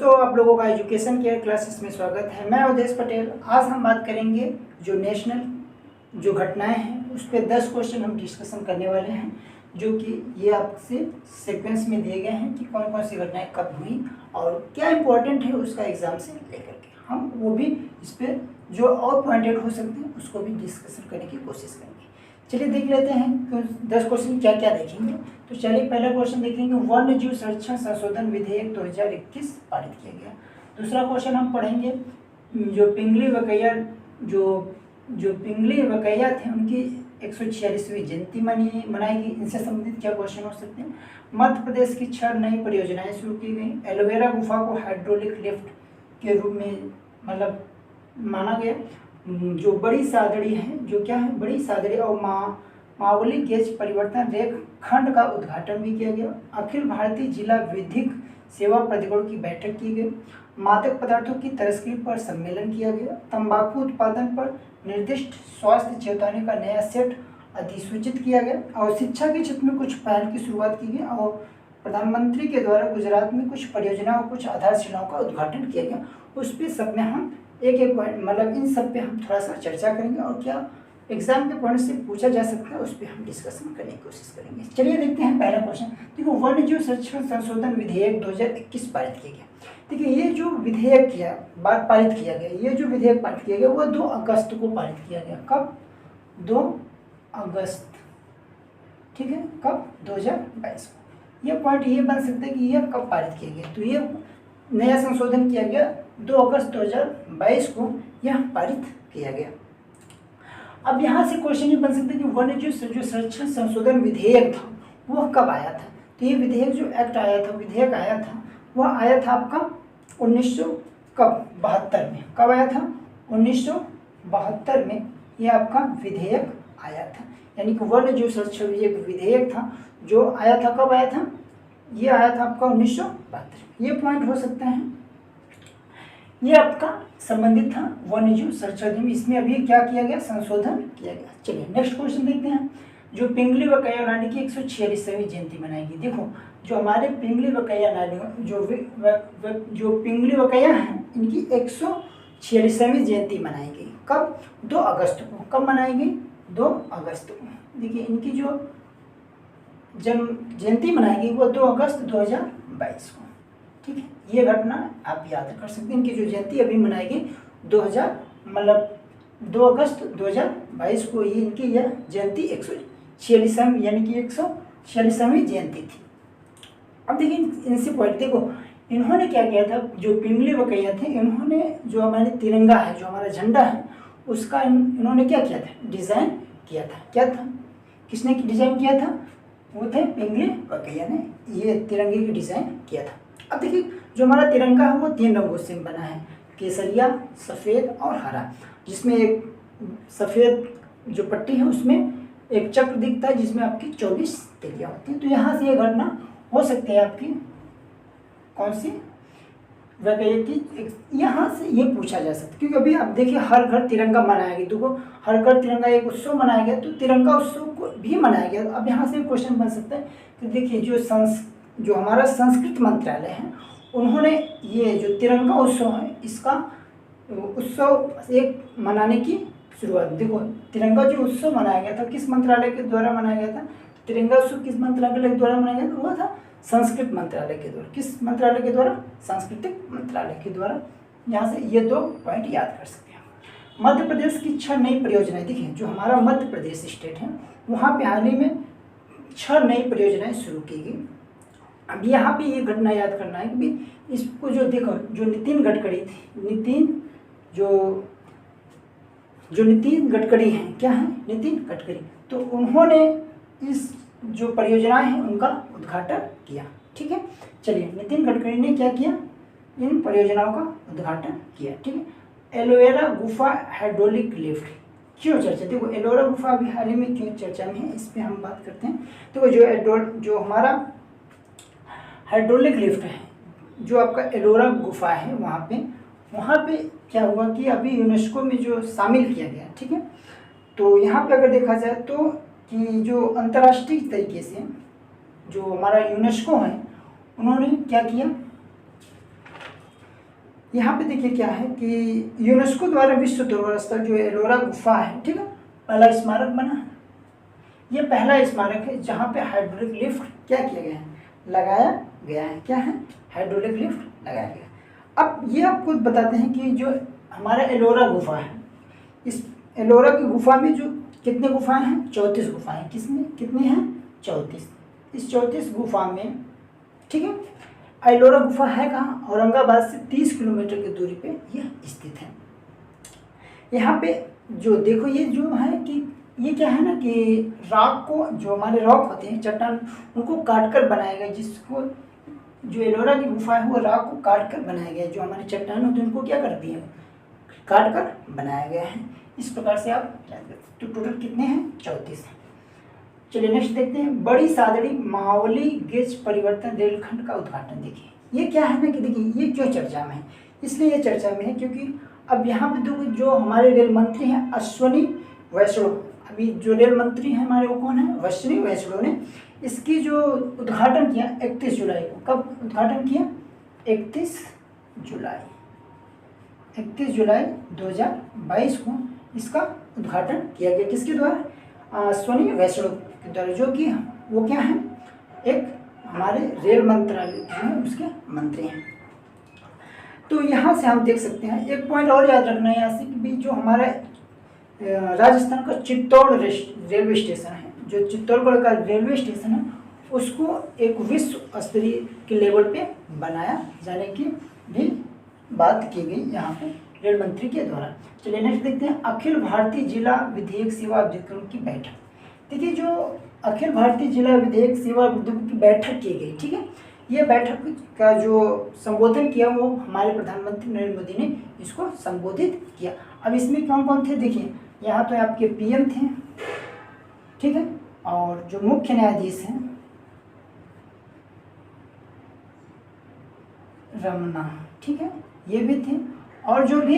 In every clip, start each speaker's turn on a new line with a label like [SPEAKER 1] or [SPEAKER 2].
[SPEAKER 1] दोस्तों, आप लोगों का एजुकेशन केयर क्लासेस में स्वागत है। मैं अवधेश पटेल। आज हम बात करेंगे जो नेशनल जो घटनाएं हैं उस पर 10 क्वेश्चन हम डिस्कशन करने वाले हैं, जो कि ये आपसे सीक्वेंस में दिए गए हैं कि कौन कौन सी घटनाएं कब हुई और क्या इंपॉर्टेंट है उसका एग्जाम से लेकर के हम वो भी इस पर जो और पॉइंटेड हो सकते हैं उसको भी डिस्कशन करने की कोशिश करेंगे। चलिए देख लेते हैं तो 10 क्वेश्चन क्या क्या देखेंगे। तो चलिए पहला क्वेश्चन देखेंगे, वन्य जीव संरक्षण संशोधन विधेयक 2021 पारित किया गया। दूसरा क्वेश्चन हम पढ़ेंगे, जो पिंगली वकैया जो पिंगली वकैया थे उनकी 146वीं जयंती मनाएगी। इनसे संबंधित क्या क्वेश्चन हो सकते हैं। मध्य प्रदेश की 6 नई परियोजनाएं शुरू की गई। एलोवेरा गुफा को हाइड्रोलिक लिफ्ट के रूप में मतलब माना गया। जो बड़ी सादड़ी है, जो क्या है बड़ी सादड़ी और मावली गेज परिवर्तन रेख खंड का उद्घाटन भी किया गया। अखिल भारतीय जिला विधिक सेवा प्राधिकरणों की बैठक की गई। मादक पदार्थों की तस्करी पर सम्मेलन किया गया। तंबाकू उत्पादन पर निर्दिष्ट स्वास्थ्य चेतावनी का नया सेट अधिसूचित किया गया। और शिक्षा के क्षेत्र में कुछ पहल की शुरुआत की गई और प्रधानमंत्री के द्वारा गुजरात में कुछ परियोजनाओं कुछ आधारशिलाओं का उद्घाटन किया गया। उस पर सब में हम एक एक पॉइंट मतलब इन सब पे हम थोड़ा सा चर्चा करेंगे और क्या एग्जाम के पॉइंट से पूछा जा सकता है उस पर हम डिस्कशन करने की कोशिश करेंगे। चलिए देखते हैं पहला क्वेश्चन। देखो, वन्य जीव संरक्षण संशोधन विधेयक 2021 पारित किया गया। देखिए, ये जो विधेयक पारित किया गया, ये जो विधेयक पारित किया गया वो 2 अगस्त को पारित किया गया। कब? 2 अगस्त, ठीक है, कब? 2022 को। ये पॉइंट ये बन सकता है कि ये कब पारित किया गया। तो ये नया संशोधन किया गया 2 अगस्त 2022 को यह पारित किया गया। अब यहाँ से क्वेश्चन ये बन सकता है कि वन्य जीव जो संरक्षण संशोधन विधेयक था वह कब आया था। तो ये विधेयक जो एक्ट आया था, विधेयक आया था, वह आया था आपका 1972 में। कब आया था? 1972 में ये आपका विधेयक आया था। यानी कि वन्य जीव संरक्षण एक विधेयक था जो आया था। कब आया था? ये आया था आपका 1972। ये पॉइंट हो सकता है, ये आपका संबंधित था वन्य जीव संरक्षण में। इसमें अभी क्या किया गया? संशोधन किया गया। चलिए नेक्स्ट क्वेश्चन देखते हैं। जो पिंगली वकैया नाली की 146वीं जयंती मनाएगी। देखो, जो हमारे पिंगली वकैया नाली जो पिंगली वकैया हैं इनकी 146वीं जयंती मनाएगी। कब? 2 अगस्त को। कब मनाएगी? 2 अगस्त को। देखिए, इनकी जो जन्म जयंती मनाएगी वो 2 अगस्त 2022 को, ठीक है। ये घटना आप याद कर सकते हैं। इनकी जो जयंती अभी मनाएगी 2 अगस्त 2022 को ये इनकी यह जयंती 146वीं यानी कि 146वीं जयंती थी। अब देखिए इनसे पॉइंट देखो, इन्होंने क्या किया था, जो पिंगली वकैया थे इन्होंने जो हमारे तिरंगा है, जो हमारा झंडा है, उसका इन्होंने क्या किया था? डिज़ाइन किया था। क्या था? किसने डिज़ाइन किया था? वो थे पिंगली वकैया ने ये तिरंगे की डिज़ाइन किया था। अब देखिए, जो हमारा तिरंगा है वो 3 रंगों से बना है, केसरिया, सफ़ेद और हरा, जिसमें एक सफ़ेद जो पट्टी है उसमें एक चक्र दिखता है जिसमें आपकी 24 तिलियाँ होती हैं। तो यहाँ से ये घटना हो सकती है आपकी कौन सी वकैया की, यहाँ से ये पूछा जा सकता है। क्योंकि अभी आप देखिए हर घर तिरंगा मनाया गया, देखो हर घर तिरंगा एक उत्सव मनाया गया, तो तिरंगा उत्सव को भी मनाया गया। अब यहाँ से क्वेश्चन बन सकता है कि देखिए जो हमारा संस्कृति मंत्रालय है उन्होंने ये जो तिरंगा उत्सव है इसका उत्सव एक मनाने की शुरुआत। देखो, तिरंगा जो उत्सव मनाया गया था किस मंत्रालय के द्वारा मनाया गया था? तिरंगा उत्सव किस मंत्रालय के द्वारा मनाया गया था? वो था संस्कृत मंत्रालय के द्वारा। किस मंत्रालय के द्वारा? सांस्कृतिक मंत्रालय के द्वारा। यहाँ से ये 2 पॉइंट याद कर सकते हैं। मध्य प्रदेश की 6 नई परियोजनाएं। देखिए, जो हमारा मध्य प्रदेश स्टेट है वहाँ पे हाल ही में 6 नई परियोजनाएं शुरू की गई। अब यहाँ पे ये घटना याद करना है कि इसको जो देखो, जो नितिन गडकरी थी, नितिन गडकरी हैं, क्या है? नितिन गडकरी। तो उन्होंने इस जो परियोजनाएं हैं उनका उद्घाटन किया, ठीक है। चलिए, नितिन गडकरी ने क्या किया? इन परियोजनाओं का उद्घाटन किया, ठीक है। एलोवेरा गुफा हाइड्रोलिक लिफ्ट क्यों चर्चा? देखो, एलोवेरा गुफा अभी हाल ही में क्यों चर्चा में है इस पर हम बात करते हैं। देखो, जो हमारा हाइड्रोलिक लिफ्ट है, जो आपका एलोवेरा गुफा है वहाँ पे क्या हुआ कि अभी यूनेस्को में जो शामिल किया गया, ठीक है। तो यहाँ पे अगर देखा जाए तो कि जो अंतर्राष्ट्रीय तरीके से जो हमारा यूनेस्को है उन्होंने क्या किया, यहाँ पे देखिए क्या है कि यूनेस्को द्वारा विश्व धरोहर स्थल जो एलोरा गुफा है, ठीक है, पहला स्मारक बना है। ये पहला स्मारक है जहाँ पे हाइड्रोलिक लिफ्ट क्या किया गया है, लगाया गया है। क्या है, हाइड्रोलिक लिफ्ट लगाया गया। अब ये आपको बताते हैं कि जो हमारा एलोरा गुफा है, इस एलोरा की गुफा में जो कितने गुफाएं हैं, 34 गुफाएं। किसमें कितनी हैं, 34। इस 34 गुफा में, ठीक है, एलोरा गुफा है कहाँ, औरंगाबाद से 30 किलोमीटर की दूरी पे यह स्थित है। यहाँ पे जो देखो ये जो है कि ये क्या है ना कि रॉक को, जो हमारे रॉक होते हैं चट्टान, उनको काट कर बनाया गया, जिसको जो एलोरा की गुफा है वो रॉक को काट कर बनाया गया है। जो हमारे चट्टान होते हैं उनको क्या कर दिया, काट कर बनाया गया है। इस प्रकार से आप याद करते हैं। तो टोटल कितने हैं, 34 हैं। चलिए नेक्स्ट देखते हैं, बड़ी सादड़ी मावली गेज परिवर्तन रेलखंड का उद्घाटन। देखिए ये क्या है ना कि देखिए ये क्यों चर्चा में है, इसलिए ये चर्चा में है क्योंकि अब यहाँ पे देखो जो हमारे रेल मंत्री हैं अश्विनी वैष्णव, अभी जो रेल मंत्री हैं हमारे वो कौन है, अश्विनी वैष्णव ने इसकी जो उद्घाटन किया 31 जुलाई को। कब उद्घाटन किया, 31 जुलाई 2022 को इसका उद्घाटन किया गया। किसके द्वारा, अश्विनी वैष्णव के द्वारा, जो कि वो क्या है, एक हमारे रेल मंत्रालय में उसके मंत्री हैं। तो यहाँ से हम देख सकते हैं, एक पॉइंट और याद रखना है यहाँ से कि भी जो हमारा राजस्थान का चित्तौड़ रेलवे स्टेशन है, जो चित्तौड़गढ़ का रेलवे स्टेशन है, उसको एक विश्व स्तरीय के लेवल पे बनाया जाने की भी बात की गई यहाँ पे रेल मंत्री के द्वारा। चलिए नेक्स्ट देखते हैं, अखिल भारतीय जिला विधिक सेवा अधिकारियों की बैठक। देखिए जो अखिल भारतीय जिला विधिक सेवा अधिकारियों की बैठक की गई, ठीक है, ये बैठक का जो संबोधन किया वो हमारे प्रधानमंत्री नरेंद्र मोदी ने इसको संबोधित किया। अब इसमें कौन कौन थे, देखिए यहाँ तो आपके पीएम थे, ठीक है, और जो मुख्य न्यायाधीश हैं रमना, ठीक है, ये भी थे, और जो भी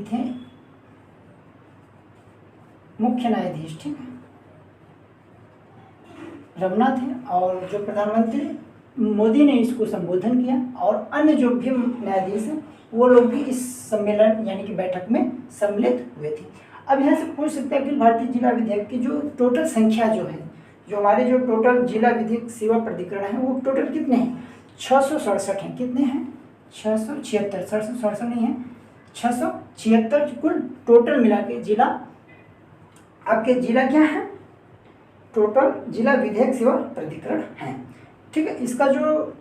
[SPEAKER 1] थे मुख्य न्यायाधीश, ठीक है, रमना थे, और जो प्रधानमंत्री मोदी ने इसको संबोधन किया, और अन्य जो भी न्यायाधीश हैं वो लोग भी इस सम्मेलन यानी कि बैठक में सम्मिलित हुए थे। अब यहाँ से पूछ सकते हैं अखिल भारतीय जिला विधेयक की जो टोटल संख्या जो है, जो हमारे जो टोटल जिला विधिक सेवा प्राधिकरण है वो टोटल कितने हैं, 667 हैं। कितने हैं, 676, 667 नहीं है, 676 कुल टोटल मिला के जिला, आपके जिला क्या है, टोटल जिला विधिक सेवा प्राधिकरण है, ठीक है। इसका जो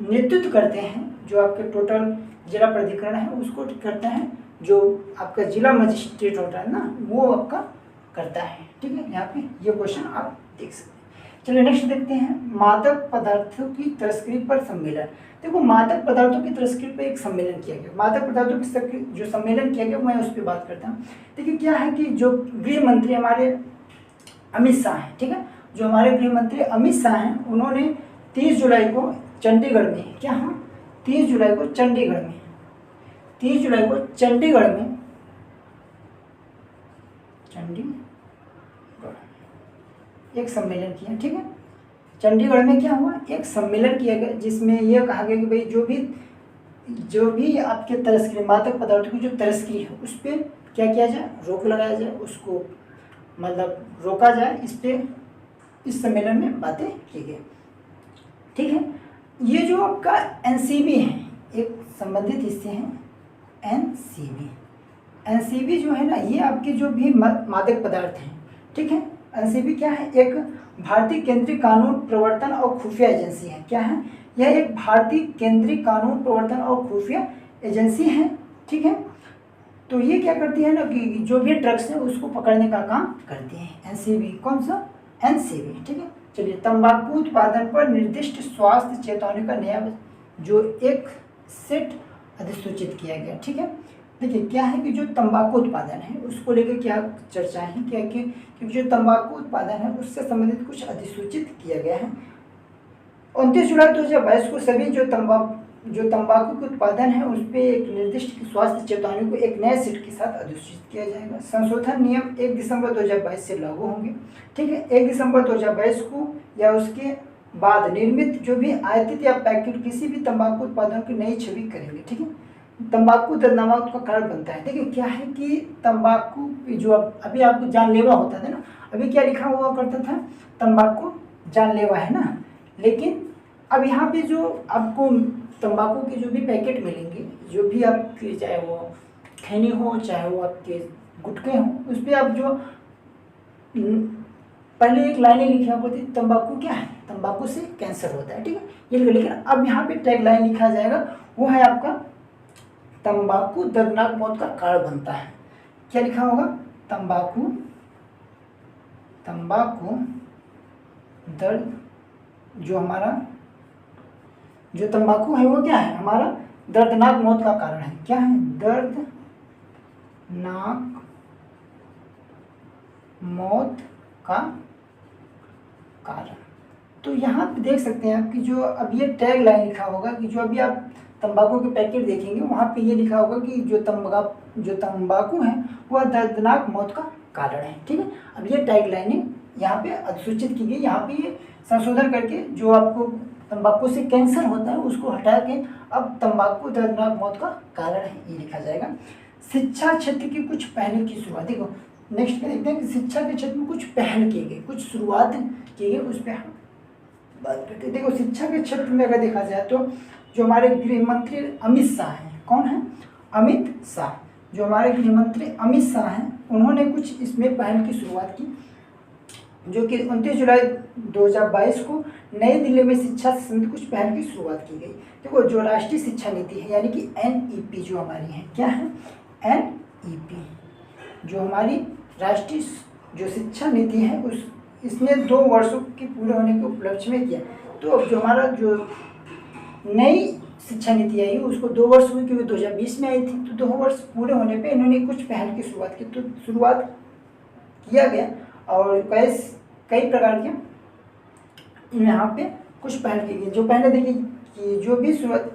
[SPEAKER 1] नेतृत्व करते हैं, जो आपके टोटल जिला प्राधिकरण है उसको करते हैं जो आपका जिला मजिस्ट्रेट होता है ना, वो आपका करता है, ठीक है। यहाँ पे ये क्वेश्चन आप देख सकते हैं। चलिए नेक्स्ट देखते हैं, मादक पदार्थों की तस्करी पर सम्मेलन। देखो मादक पदार्थों की तस्करी पर एक सम्मेलन किया गया, मादक पदार्थों की जो सम्मेलन किया गया मैं उस पर बात करता हूँ। देखिए क्या है कि जो गृह मंत्री हमारे अमित शाह हैं, ठीक है, जो हमारे गृह मंत्री अमित शाह हैं, उन्होंने 30 जुलाई को चंडीगढ़ में, क्या हाँ 30 जुलाई को चंडीगढ़ में एक सम्मेलन किया, ठीक है। चंडीगढ़ में क्या हुआ, एक सम्मेलन किया गया जिसमें यह कहा गया कि भाई जो भी आपके तस्करी, मादक पदार्थों की जो तस्करी है उस पर क्या किया जाए, रोक लगाया जाए, उसको मतलब रोका जाए। इस सम्मेलन में बातें की गई, ठीक है। ये जो आपका एनसीबी है, एक संबंधित हिस्से हैं एनसीबी जो है ना, ये आपके जो भी मादक पदार्थ हैं, ठीक है। एनसीबी क्या है, एक भारतीय केंद्रीय कानून प्रवर्तन और खुफिया एजेंसी है। क्या है, यह एक भारतीय केंद्रीय कानून प्रवर्तन और खुफिया एजेंसी है, ठीक है। तो ये क्या करती है ना कि जो भी ड्रग्स है उसको पकड़ने का काम करती है एनसीबी। कौन सा, एनसीबी, ठीक है। चलिए, तंबाकू उत्पादन पर निर्दिष्ट स्वास्थ्य चेतावनी का नया जो एक सेट अधिसूचित किया गया, ठीक है। देखिए क्या है कि जो तंबाकू उत्पादन है उसको लेकर क्या चर्चाएं हैं, क्या कि जो तंबाकू उत्पादन है उससे संबंधित कुछ अधिसूचित किया गया है। 29 जुलाई 2022 को सभी जो तंबाकू के उत्पादन है उस पर एक निर्दिष्ट स्वास्थ्य चेतावनी को एक नए सेट के साथ अधिसूचित किया जाएगा। संशोधन नियम 1 दिसंबर 2022 से लागू होंगे, ठीक है। 1 दिसंबर 2022 को या उसके बाद निर्मित जो भी आयातित या पैकेट किसी भी तंबाकू उत्पादन की नई छवि करेंगे। ठीक है, तंबाकू दर्दनाक का कारण बनता है। देखिए क्या है कि तंबाकू जो अभी आपको जानलेवा होता था ना, अभी क्या लिखा हुआ करता था, तंबाकू जानलेवा है ना, लेकिन अब यहाँ पे जो आपको तंबाकू के जो भी पैकेट मिलेंगे, जो भी आपके चाहे वो खैनी हो चाहे वो आपके गुटखे हों, उस पर आप जो पहले एक लाइनें लिखी हुआ करती, तंबाकू क्या है, तंबाकू से कैंसर होता है। ठीक है, ये लिखो, लेकिन अब यहाँ पे टैग लाइन लिखा जाएगा, वो है आपका तंबाकू दर्दनाक मौत का कारण बनता है। क्या लिखा होगा, तंबाकू दर्द, जो हमारा जो तंबाकू है वो क्या है, हमारा दर्दनाक मौत का कारण है। क्या है, दर्दनाक मौत का कारण। तो यहाँ पे देख सकते हैं आप कि जो अब ये टैग लाइन लिखा होगा कि जो अभी आप तंबाकू के पैकेट देखेंगे वहाँ पे ये लिखा होगा कि जो तंबाकू है वह दर्दनाक मौत का कारण है। ठीक है, अब ये टैग लाइनें यहाँ पे अधिसूचित की गई, यहाँ पे ये संशोधन करके जो आपको तंबाकू से कैंसर होता है उसको हटा के अब तंबाकू दर्दनाक मौत का कारण है ये लिखा जाएगा। शिक्षा क्षेत्र की कुछ पहल की शुरुआत, देखो नेक्स्ट में देखते हैं कि शिक्षा के क्षेत्र में कुछ पहल की गई, कुछ शुरुआत की गई, उस पर हम बात करते हैं। देखो शिक्षा के क्षेत्र में अगर देखा जाए तो जो हमारे गृह मंत्री अमित शाह हैं, कौन है, अमित शाह, जो हमारे गृह मंत्री अमित शाह हैं, उन्होंने कुछ इसमें पहल की शुरुआत की, जो कि 29 जुलाई 2022 को नई दिल्ली में शिक्षा से संबंधित कुछ पहल की शुरुआत की गई। देखो जो राष्ट्रीय शिक्षा नीति है यानी कि NEP जो हमारी है, क्या है, NEP जो हमारी राष्ट्रीय जो शिक्षा नीति है इसने 2 वर्षों के पूरे होने के उपलक्ष्य में किया। तो अब जो हमारा जो नई शिक्षा नीति आई उसको 2 वर्ष हुई, क्योंकि 2020 में आई थी, तो 2 वर्ष पूरे होने पे इन्होंने कुछ पहल की शुरुआत की। तो शुरुआत किया गया और कई प्रकार के यहाँ पे कुछ पहल की गई। जो पहले देखिए कि जो भी शुरुआत,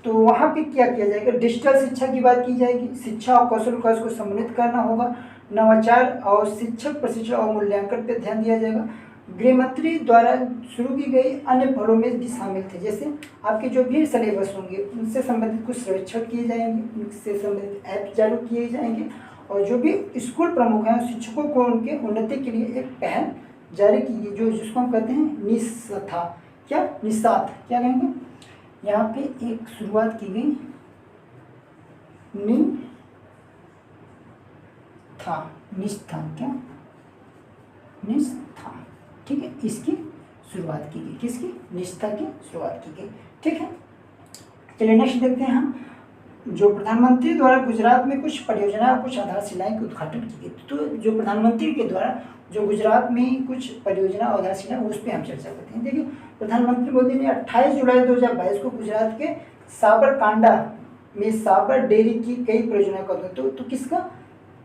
[SPEAKER 1] तो वहाँ पे क्या किया जाएगा, डिजिटल शिक्षा की बात की जाएगी, शिक्षा और कौशल विकास को सम्मिलित करना होगा, नवाचार और शिक्षक प्रशिक्षण और मूल्यांकन पर ध्यान दिया जाएगा। गृह मंत्री द्वारा शुरू की गई अन्य पहलों में भी शामिल थे, जैसे आपके जो भी सिलेबस होंगे उनसे संबंधित कुछ सर्वेक्षण किए जाएंगे, उनसे संबंधित ऐप चालू किए जाएंगे, और जो भी स्कूल प्रमुख हैं शिक्षकों को उनके उन्नति के लिए एक पहल जारी की गई, जो जिसको हम कहते हैं निस्था, क्या, निस्सात, क्या कहेंगे, यहाँ पे एक शुरुआत की गई निस्था, क्या, निस्था। ठीक है, इसकी शुरुआत की गई, किसकी, निस्था की शुरुआत की गई। ठीक है, चलिए नेक्स्ट देखते हैं हम, जो प्रधानमंत्री द्वारा गुजरात में कुछ परियोजना और कुछ आधारशिलाएं के उद्घाटन की गई। तो जो प्रधानमंत्री के द्वारा जो गुजरात में कुछ परियोजना और आधारशिला उस पर हम चर्चा करते हैं। देखिए प्रधानमंत्री मोदी ने 28 जुलाई 2022 को गुजरात के साबरकांडा में साबर डेयरी की कई परियोजना का तो किसका,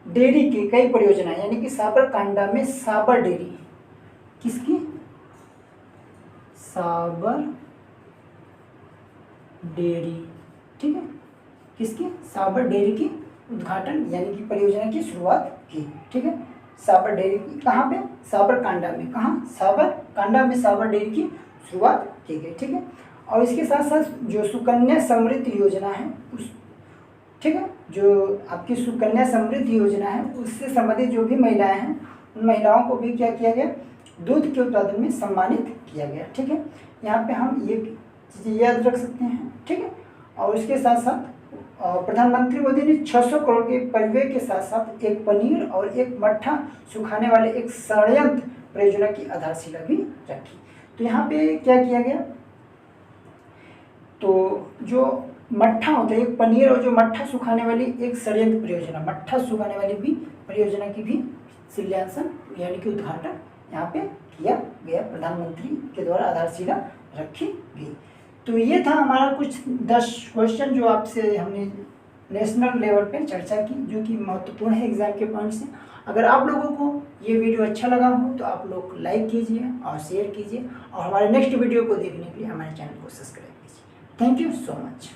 [SPEAKER 1] डेयरी की कई परियोजना, यानी कि साबरकांडा में साबर डेयरी, किसकी, साबर डेयरी, ठीक है, किसकी, साबर डेयरी की उद्घाटन यानी कि परियोजना की शुरुआत की। ठीक है, साबर डेयरी की कहाँ पे, साबरकांडा में, कहाँ, साबरकांडा में साबर डेयरी की शुरुआत की गई। ठीक है, और इसके साथ साथ जो सुकन्या समृद्धि योजना है उस, ठीक है, जो आपकी सुकन्या समृद्धि योजना है उससे संबंधित जो भी महिलाएं हैं उन महिलाओं को भी क्या किया गया, दूध के उत्पादन में सम्मानित किया गया। ठीक है, यहाँ पे हम ये चीज़ें याद रख सकते हैं। ठीक है, और इसके साथ साथ प्रधानमंत्री मोदी ने 600 करोड़ के परिव्यय के साथ साथ एक पनीर और एक मट्ठा सुखाने वाले एक षड्यंत्र परियोजना की आधारशिला भी रखी। तो यहाँ पे क्या किया गया, तो जो मट्ठा होता है एक पनीर और जो मट्ठा सुखाने वाली एक षड्यंत्र परियोजना, मट्ठा सुखाने वाली भी परियोजना की भी शिलान्यासन यानी कि उद्घाटन यहाँ पे किया गया, प्रधानमंत्री के द्वारा आधारशिला रखी गई। तो ये था हमारा कुछ 10 क्वेश्चन जो आपसे हमने नेशनल लेवल पे चर्चा की, जो कि महत्वपूर्ण है एग्जाम के पॉइंट से। अगर आप लोगों को ये वीडियो अच्छा लगा हो तो आप लोग लाइक कीजिए और शेयर कीजिए, और हमारे नेक्स्ट वीडियो को देखने के लिए हमारे चैनल को सब्सक्राइब कीजिए। Thank you so much.